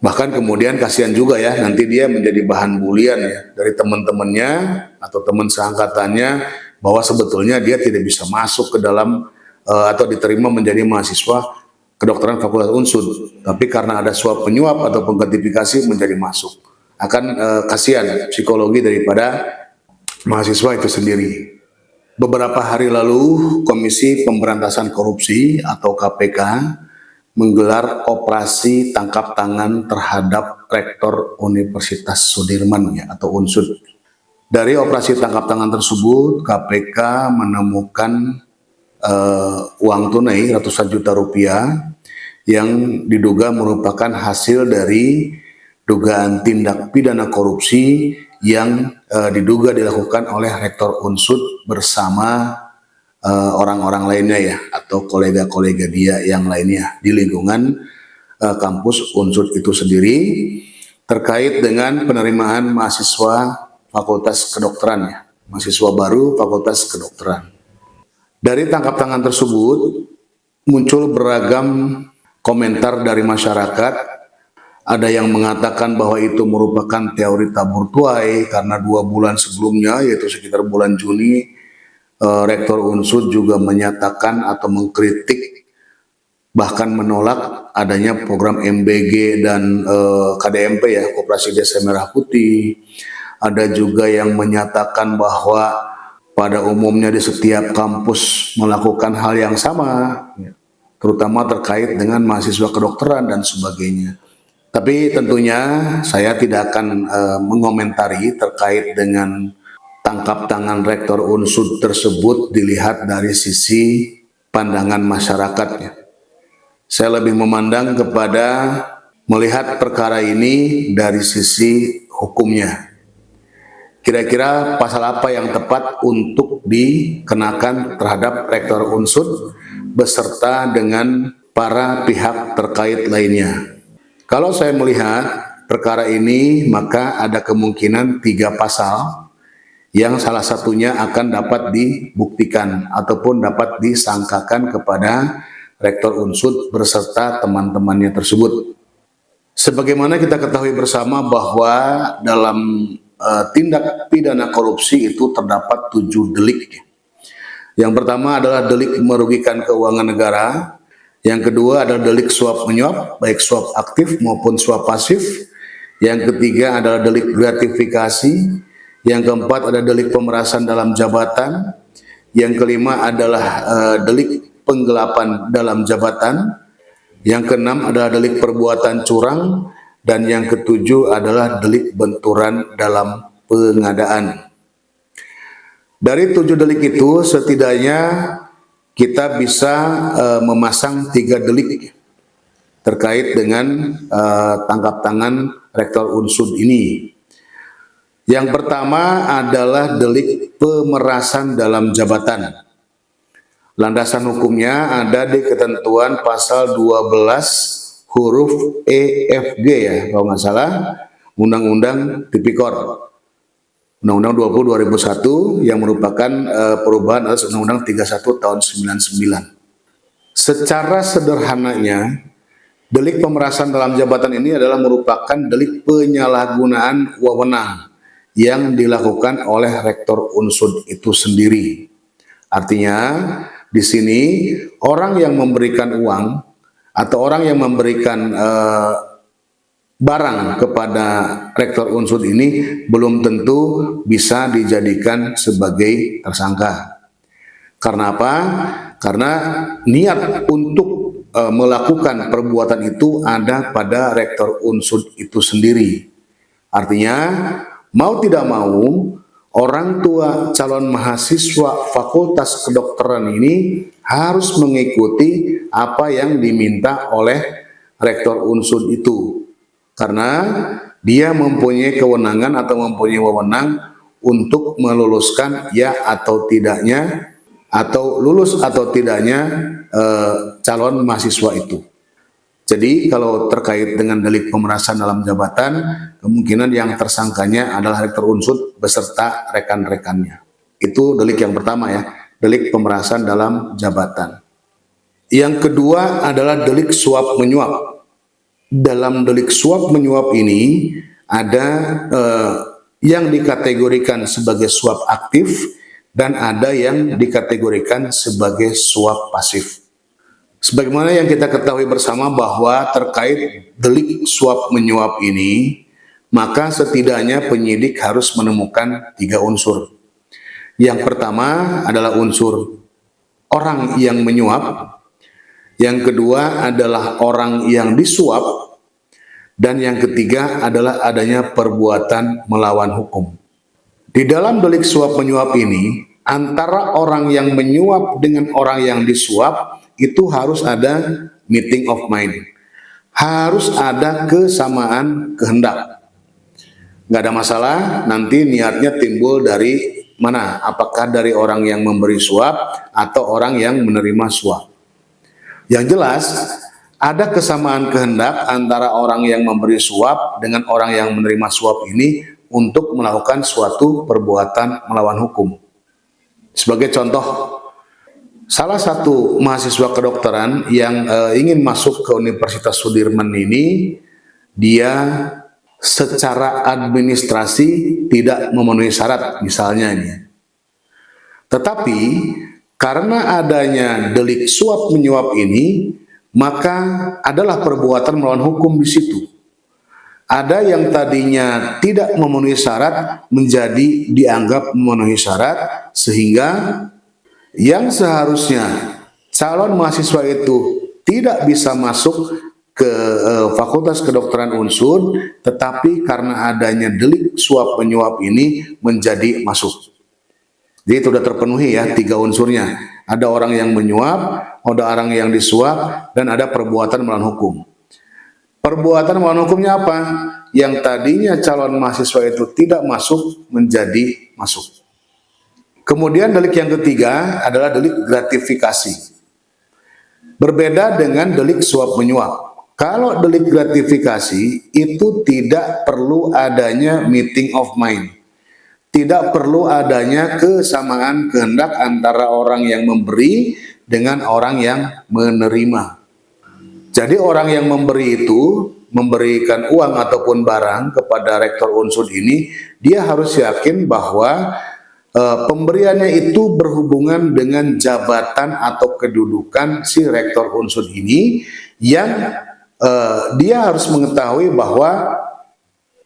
Bahkan kemudian kasihan juga ya, nanti dia menjadi bahan bulian ya dari teman-temannya atau teman seangkatannya, bahwa sebetulnya dia tidak bisa masuk ke dalam atau diterima menjadi mahasiswa kedokteran Fakultas Unsud, tapi karena ada suap penyuap atau penggratifikasi menjadi masuk. Akan kasihan psikologi daripada mahasiswa itu sendiri. Beberapa hari lalu Komisi Pemberantasan Korupsi atau KPK menggelar operasi tangkap tangan terhadap Rektor Universitas Sudirman ya, atau Unsud. Dari operasi tangkap tangan tersebut, KPK menemukan uang tunai ratusan juta rupiah yang diduga merupakan hasil dari dugaan tindak pidana korupsi yang diduga dilakukan oleh Rektor Unsud bersama orang-orang lainnya ya, atau kolega-kolega dia yang lainnya di lingkungan kampus Unsud itu sendiri, terkait dengan penerimaan mahasiswa Fakultas Kedokteran ya, mahasiswa baru Fakultas Kedokteran. Dari tangkap tangan tersebut muncul beragam komentar dari masyarakat. Ada yang mengatakan bahwa itu merupakan teori tabur tuai karena 2 bulan sebelumnya, yaitu sekitar bulan Juni, Rektor Unsud juga menyatakan atau mengkritik, bahkan menolak adanya program MBG dan KDMP ya, Koperasi Desa Merah Putih. Ada juga yang menyatakan bahwa pada umumnya di setiap kampus melakukan hal yang sama, terutama terkait dengan mahasiswa kedokteran dan sebagainya. Tapi tentunya saya tidak akan mengomentari terkait dengan tangkap tangan Rektor Unsud tersebut dilihat dari sisi pandangan masyarakatnya. Saya lebih memandang kepada melihat perkara ini dari sisi hukumnya. Kira-kira pasal apa yang tepat untuk dikenakan terhadap Rektor Unsud beserta dengan para pihak terkait lainnya. Kalau saya melihat perkara ini, maka ada kemungkinan 3 pasal yang salah satunya akan dapat dibuktikan ataupun dapat disangkakan kepada Rektor Unsud beserta teman-temannya tersebut. Sebagaimana kita ketahui bersama bahwa dalam tindak pidana korupsi itu terdapat 7 delik. Yang pertama adalah delik merugikan keuangan negara. Yang kedua adalah delik suap menyuap, baik suap aktif maupun suap pasif. Yang ketiga adalah delik gratifikasi. Yang keempat ada delik pemerasan dalam jabatan. Yang kelima adalah delik penggelapan dalam jabatan. Yang keenam adalah delik perbuatan curang. Dan yang ketujuh adalah delik benturan dalam pengadaan. Dari 7 delik itu setidaknya kita bisa memasang 3 delik terkait dengan tangkap tangan Rektor Unsud ini. Yang pertama adalah delik pemerasan dalam jabatan. Landasan hukumnya ada di ketentuan pasal 12 huruf EFG ya, kalau nggak salah, Undang-Undang Tipikor, Undang-Undang 20 2001 yang merupakan perubahan atas Undang-Undang 31 tahun 99. Secara sederhananya, delik pemerasan dalam jabatan ini adalah merupakan delik penyalahgunaan wewenang yang dilakukan oleh Rektor Unsud itu sendiri. Artinya, di sini orang yang memberikan uang atau orang yang memberikan barang kepada Rektor Unsud ini belum tentu bisa dijadikan sebagai tersangka. Karena apa? Karena niat untuk melakukan perbuatan itu ada pada Rektor Unsud itu sendiri. Artinya, mau tidak mau, orang tua calon mahasiswa Fakultas Kedokteran ini harus mengikuti apa yang diminta oleh Rektor Unsud itu, karena dia mempunyai kewenangan atau mempunyai wewenang untuk meluluskan ya atau tidaknya, atau lulus atau tidaknya calon mahasiswa itu. Jadi kalau terkait dengan delik pemerasan dalam jabatan, kemungkinan yang tersangkanya adalah Rektor Unsud beserta rekan-rekannya. Itu delik yang pertama ya, delik pemerasan dalam jabatan. Yang kedua adalah delik suap menyuap. dalam delik suap menyuap ini ada yang dikategorikan sebagai suap aktif dan ada yang dikategorikan sebagai suap pasif. Sebagaimana yang kita ketahui bersama bahwa terkait delik suap menyuap ini, maka setidaknya penyidik harus menemukan 3 unsur. Yang pertama adalah unsur orang yang menyuap, yang kedua adalah orang yang disuap, dan yang ketiga adalah adanya perbuatan melawan hukum. Di dalam delik suap menyuap ini, antara orang yang menyuap dengan orang yang disuap itu harus ada meeting of mind. Harus ada kesamaan kehendak. Nggak ada masalah, nanti niatnya timbul dari mana? Apakah dari orang yang memberi suap atau orang yang menerima suap? Yang jelas, ada kesamaan kehendak antara orang yang memberi suap dengan orang yang menerima suap ini untuk melakukan suatu perbuatan melawan hukum. Sebagai contoh, salah satu mahasiswa kedokteran yang ingin masuk ke Universitas Sudirman ini, dia secara administrasi tidak memenuhi syarat misalnya ini. Tetapi karena adanya delik suap menyuap ini, maka adalah perbuatan melawan hukum di situ. Ada yang tadinya tidak memenuhi syarat menjadi dianggap memenuhi syarat, sehingga yang seharusnya calon mahasiswa itu tidak bisa masuk ke Fakultas Kedokteran Unsud, tetapi karena adanya delik suap menyuap ini menjadi masuk. Jadi itu sudah terpenuhi ya 3 unsurnya. Ada orang yang menyuap, ada orang yang disuap, dan ada perbuatan melawan hukum. Perbuatan melawan hukumnya apa? Yang tadinya calon mahasiswa itu tidak masuk menjadi masuk. Kemudian delik yang ketiga adalah delik gratifikasi. Berbeda dengan delik suap menyuap. Kalau delik gratifikasi itu tidak perlu adanya meeting of mind. Tidak perlu adanya kesamaan kehendak antara orang yang memberi dengan orang yang menerima. Jadi orang yang memberi itu memberikan uang ataupun barang kepada rektor Unsud ini, dia harus yakin bahwa pemberiannya itu berhubungan dengan jabatan atau kedudukan si rektor Unsud ini, yang dia harus mengetahui bahwa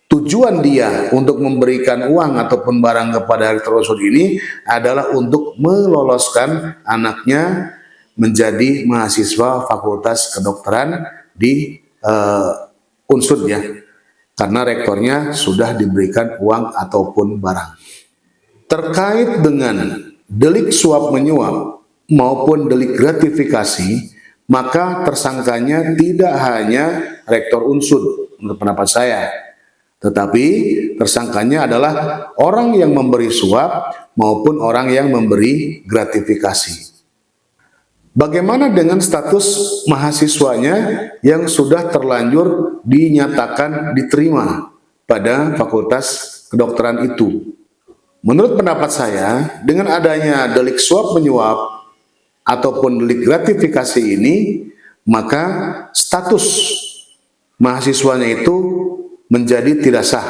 tujuan dia untuk memberikan uang ataupun barang kepada rektor Unsud ini adalah untuk meloloskan anaknya menjadi mahasiswa Fakultas Kedokteran di Unsud ya, karena rektornya sudah diberikan uang ataupun barang. Terkait dengan delik suap menyuap maupun delik gratifikasi, maka tersangkanya tidak hanya rektor Unsud menurut pendapat saya, tetapi tersangkanya adalah orang yang memberi suap maupun orang yang memberi gratifikasi. Bagaimana dengan status mahasiswanya yang sudah terlanjur dinyatakan diterima pada Fakultas Kedokteran itu? Menurut pendapat saya, dengan adanya delik suap menyuap ataupun delik gratifikasi ini, maka status mahasiswanya itu menjadi tidak sah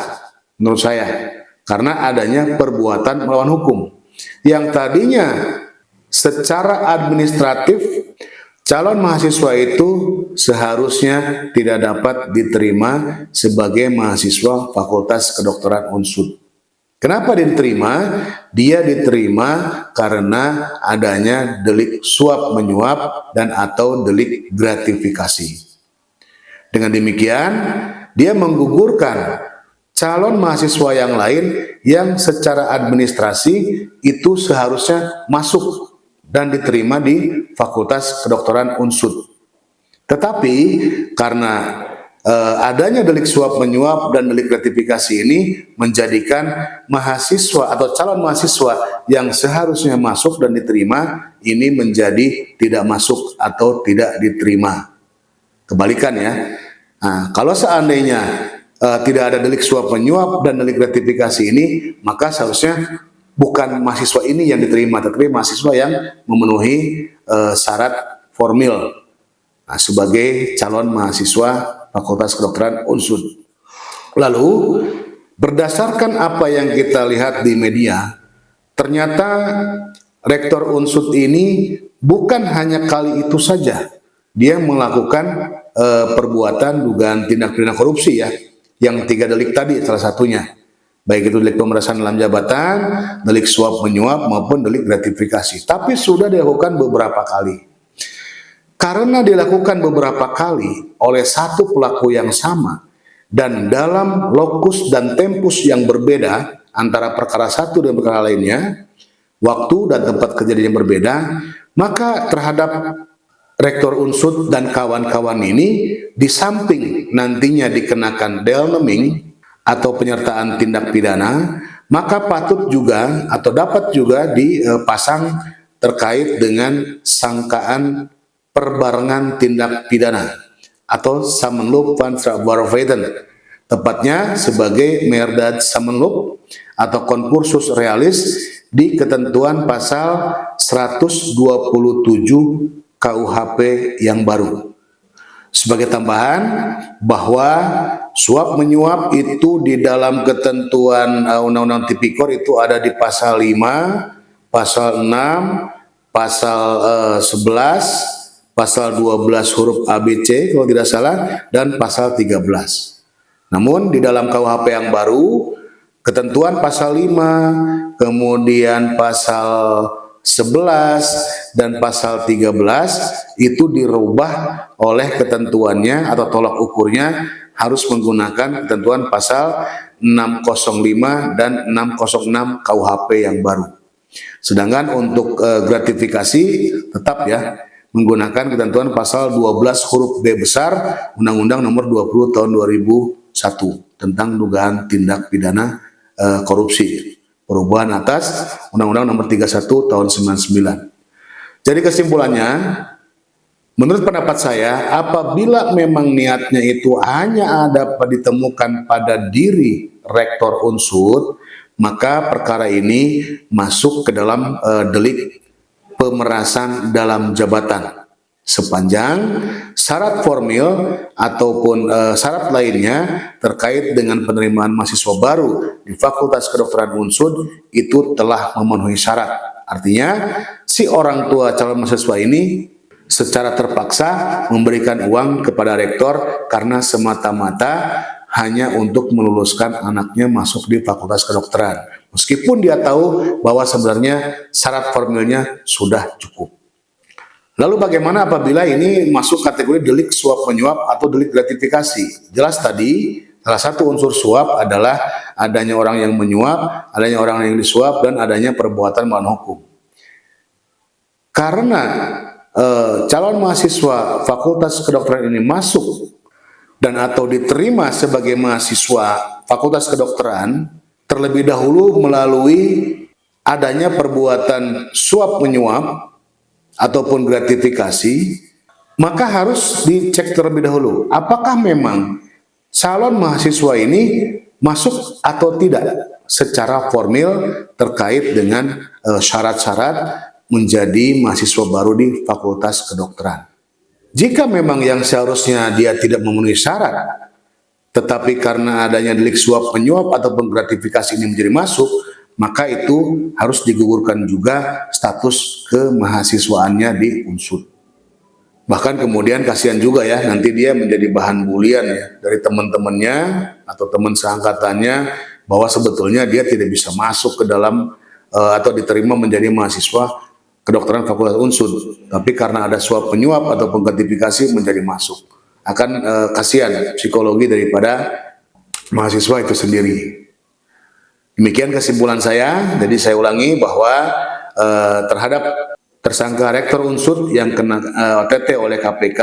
menurut saya, karena adanya perbuatan melawan hukum. Yang tadinya secara administratif calon mahasiswa itu seharusnya tidak dapat diterima sebagai mahasiswa Fakultas Kedokteran Unsud. Kenapa diterima? Dia diterima karena adanya delik suap menyuap dan atau delik gratifikasi. Dengan demikian, dia menggugurkan calon mahasiswa yang lain yang secara administrasi itu seharusnya masuk dan diterima di Fakultas Kedokteran Unsud. Tetapi karena adanya delik suap menyuap dan delik gratifikasi ini menjadikan mahasiswa atau calon mahasiswa yang seharusnya masuk dan diterima ini menjadi tidak masuk atau tidak diterima. Kebalikan ya. Nah, kalau seandainya tidak ada delik suap menyuap dan delik gratifikasi ini, maka seharusnya bukan mahasiswa ini yang diterima, tetapi mahasiswa yang memenuhi syarat formil sebagai calon mahasiswa Fakultas Kedokteran Unsud. Lalu berdasarkan apa yang kita lihat di media, ternyata Rektor Unsud ini bukan hanya kali itu saja dia melakukan perbuatan dugaan tindak pidana korupsi ya, yang 3 delik tadi salah satunya, baik itu delik pemerasan dalam jabatan, delik suap menyuap maupun delik gratifikasi. Tapi sudah dilakukan beberapa kali. Karena dilakukan beberapa kali oleh satu pelaku yang sama dan dalam lokus dan tempus yang berbeda antara perkara satu dan perkara lainnya, waktu dan tempat kejadian yang berbeda, maka terhadap Rektor Unsud dan kawan-kawan ini, di samping nantinya dikenakan delneming atau penyertaan tindak pidana, maka patut juga atau dapat juga dipasang terkait dengan sangkaan perbarengan tindak pidana atau Samenloop van Strafbaarheden, tepatnya sebagai Meerderheid Samenloop atau konkursus realis di ketentuan pasal 127 KUHP yang baru. Sebagai tambahan bahwa suap menyuap itu di dalam ketentuan Undang-Undang Tipikor itu ada di pasal 5, pasal 6, pasal 11, pasal 12 huruf ABC kalau tidak salah, dan pasal 13. Namun di dalam KUHP yang baru, ketentuan pasal 5, kemudian pasal 11 dan pasal 13 itu dirubah oleh ketentuannya atau tolak ukurnya harus menggunakan ketentuan pasal 605 dan 606 KUHP yang baru. Sedangkan untuk gratifikasi tetap ya menggunakan ketentuan pasal 12 huruf B besar Undang-Undang Nomor 20 Tahun 2001 tentang dugaan tindak pidana korupsi. Perubahan atas Undang-Undang Nomor 31 Tahun 99. Jadi kesimpulannya, menurut pendapat saya, apabila memang niatnya itu hanya ditemukan pada diri Rektor Unsud, maka perkara ini masuk ke dalam delik pemerasan dalam jabatan. Sepanjang syarat formil ataupun syarat lainnya terkait dengan penerimaan mahasiswa baru di Fakultas Kedokteran Unsud itu telah memenuhi syarat. Artinya si orang tua calon mahasiswa ini secara terpaksa memberikan uang kepada rektor karena semata-mata hanya untuk meluluskan anaknya masuk di Fakultas Kedokteran. Meskipun dia tahu bahwa sebenarnya syarat formilnya sudah cukup. Lalu bagaimana apabila ini masuk kategori delik suap menyuap atau delik gratifikasi? Jelas tadi salah satu unsur suap adalah adanya orang yang menyuap, adanya orang yang disuap, dan adanya perbuatan melawan hukum. Karena calon mahasiswa Fakultas Kedokteran ini masuk dan atau diterima sebagai mahasiswa Fakultas Kedokteran terlebih dahulu melalui adanya perbuatan suap menyuap ataupun gratifikasi, maka harus dicek terlebih dahulu apakah memang calon mahasiswa ini masuk atau tidak secara formil terkait dengan syarat-syarat menjadi mahasiswa baru di Fakultas Kedokteran. Jika memang yang seharusnya dia tidak memenuhi syarat, tetapi karena adanya delik suap menyuap ataupun gratifikasi ini menjadi masuk, maka itu harus digugurkan juga status kemahasiswaannya di Unsud. Bahkan kemudian kasihan juga ya, nanti dia menjadi bahan bulian ya dari teman-temannya atau teman seangkatannya bahwa sebetulnya dia tidak bisa masuk ke dalam atau diterima menjadi mahasiswa kedokteran Fakultas Unsud, tapi karena ada suap penyuap ataupun gratifikasi menjadi masuk. Akan kasihan psikologi daripada mahasiswa itu sendiri. Demikian kesimpulan saya. Jadi saya ulangi bahwa terhadap tersangka Rektor Unsud yang kena OTT oleh KPK,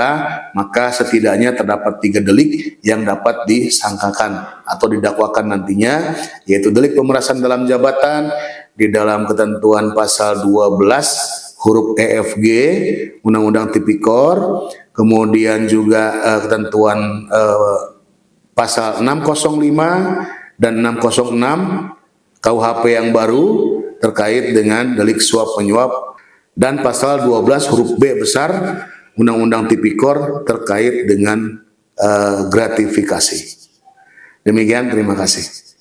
maka setidaknya terdapat 3 delik yang dapat disangkakan atau didakwakan nantinya, yaitu delik pemerasan dalam jabatan di dalam ketentuan pasal 12 huruf EFG Undang-Undang Tipikor, kemudian juga ketentuan pasal 605 dan 606 KUHP yang baru terkait dengan delik suap menyuap, dan pasal 12 huruf B besar Undang-Undang Tipikor terkait dengan gratifikasi. Demikian, terima kasih.